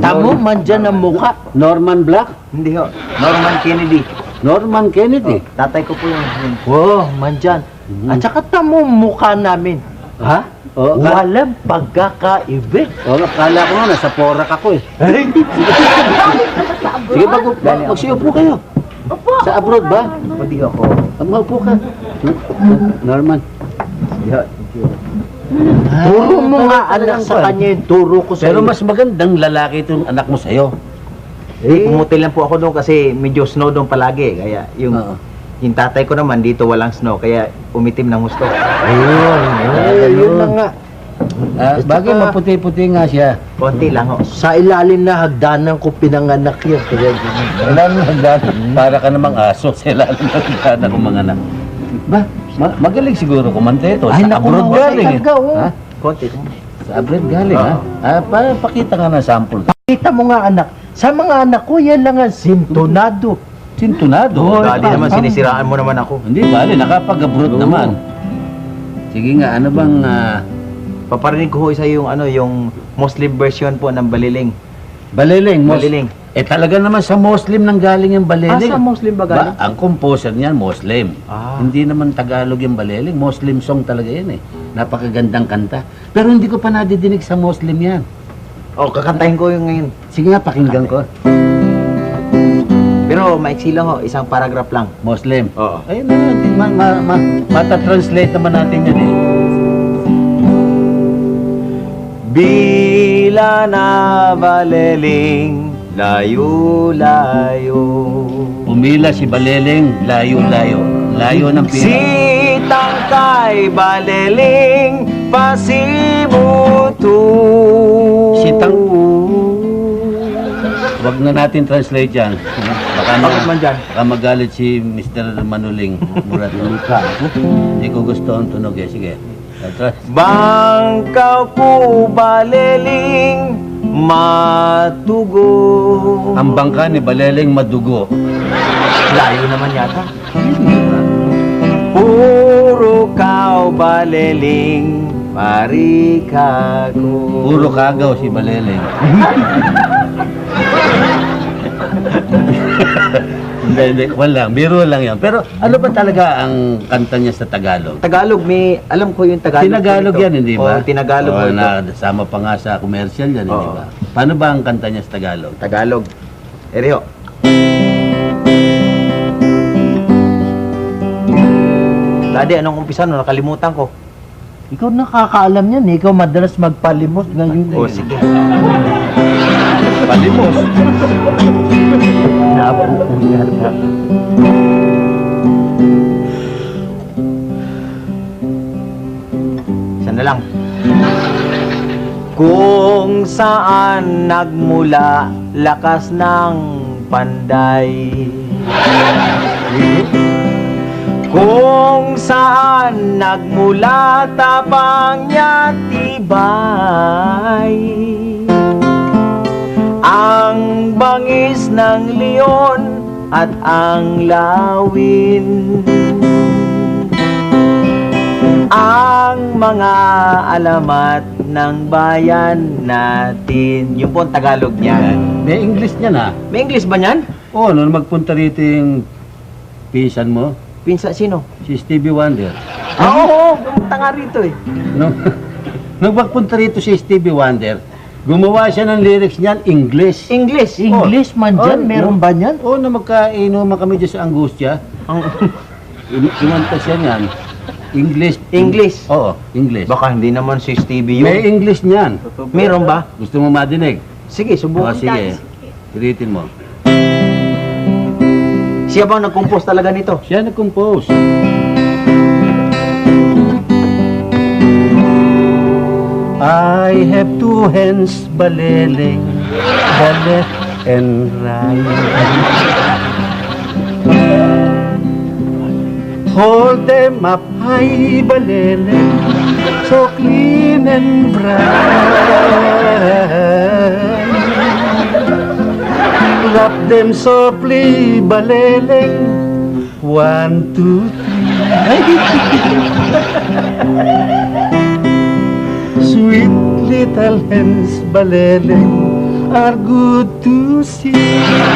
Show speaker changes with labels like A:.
A: Tamo, mandyan ang mukha.
B: Norman Black?
C: Hindi ho. Norman Kennedy.
B: Norman Kennedy?
C: Tatay ko po yung...
A: Oh, mandyan. At saka tamo mukha namin.
B: Ha? Oo,
A: Walang pagkakaiba.
B: kala ko nga, nasa Porac ako eh. Sige, magsiupo kayo. Sa abroad ba?
C: Hindi ako.
B: Maupo ka. Norman.
A: Turo mo nga anak sa kanya yung turo ko sa
B: Pero mas magandang lalaki itong anak mo sa'yo.
C: Pumuti lang po ako doon kasi medyo snow doon palagi. Kaya yung...
B: Oo.
C: Yung tatay ko naman, dito walang snow, kaya umitim ng gusto.
A: Yun na nga.
B: Bagay maputi-puti nga siya.
C: Konti lang ho.
A: Sa ilalim na hagdanan ko pinanganak yun.
B: Ilalim ng hagdanan. Para ka namang aso sa ilalim ng hagdanan kung mga anak. Ba, magaling siguro kumante ito. Sa abroad galing eh. Ha?
C: Konti.
B: Sa abroad galing ha? Para pakita nga ng sample.
A: Kita mo nga anak. Sa mga anak ko, yan lang ang sintonado.
B: Sintunado.
C: Dali naman, sinisiraan mo naman ako.
B: Hindi, bali, nakapag-abroad naman. Sige nga, ano bang...
C: Paparinig ko ho isa yung ano, yung Muslim version po ng Baliling.
B: Baliling.
C: Baliling.
B: Talaga naman sa Muslim nang galing yung Baliling.
C: Sa Muslim ba galing?
B: Ang composer niyan, Muslim. Hindi naman Tagalog yung Baliling. Muslim song talaga yan eh. Napakagandang kanta. Pero hindi ko pa nadidinig sa Muslim yan.
C: Kakantahin ko yung ngayon.
B: Sige nga, pakinggan ko.
C: Pero maiksi lang ho, isang paragraph lang.
B: Muslim.
C: Oo.
B: Ayun na, mata-translate naman natin yan eh.
C: Bila na Baliling, layo-layo.
B: Umila si Baliling, layo-layo. Layo ng pira.
C: Si Tangkay Baliling, pasimuto.
B: Si Wag na natin translate yan.
C: Bakit man dyan?
B: Baka magalit si Mr. Manuling Muratulika. Hindi ko gusto ang tunog eh. Sige.
C: Bangkaw ko Baliling, matugo.
B: Ang bangka ni Baliling madugo.
C: Layo naman yata. Puro kaw Baliling, marikago.
B: Puro kagaw si Baliling. Hindi, wala. Biro lang yan. Pero ano ba talaga ang kanta niya sa Tagalog?
C: Tagalog, alam ko yung Tagalog.
B: Tinagalog yan, hindi ba?
C: Tinagalog.
B: Nasama pa nga sa commercial yan, hindi ba? Paano ba ang kanta niya sa Tagalog?
C: Tagalog. Eryo. Dati, anong umpisa no? Nakalimutan ko.
A: Ikaw nakakaalam yan. Ikaw madalas magpalimos ngayon.
C: Sige.
B: Palimos.
A: Nabukuyan na.
C: Sana lang. Kung saan nagmula lakas ng panday, kung saan nagmula tapang niya tibay, ang bangis ng leon at ang lawin, ang mga alamat ng bayan natin. Yung po ang Tagalog niyan.
B: May English niya na.
C: May English ba niyan?
B: Oo, nung magpunta rito yung pinsan mo,
C: Pinsa, sino?
B: si Stevie Wonder.
C: Oo, pumunta nga rito eh.
B: Nung magpunta rito si Stevie Wonder, gumawa siya ng lyrics niyan, English.
C: English.
A: English man dyan?
B: Oh,
A: Meron ba niyan?
B: Oo, na magkainuman kami dyan sa Angustia. Kumanta siya niyan. English.
C: English.
B: Oo, English.
C: Baka hindi naman si Stevie yun.
B: May English niyan.
C: Meron ba?
B: Gusto mo madinig?
C: Sige, subukan.
B: Sige. Pilitin mo.
C: Siya bang nag-compose talaga nito?
B: Siya nag-compose. I have two hands, Baliling, the left and right. Hold them up high, Baliling, so clean and bright. Wrap them softly, Baliling. 1, 2, 3. Sweet little hands, Baliling.
A: are good to see.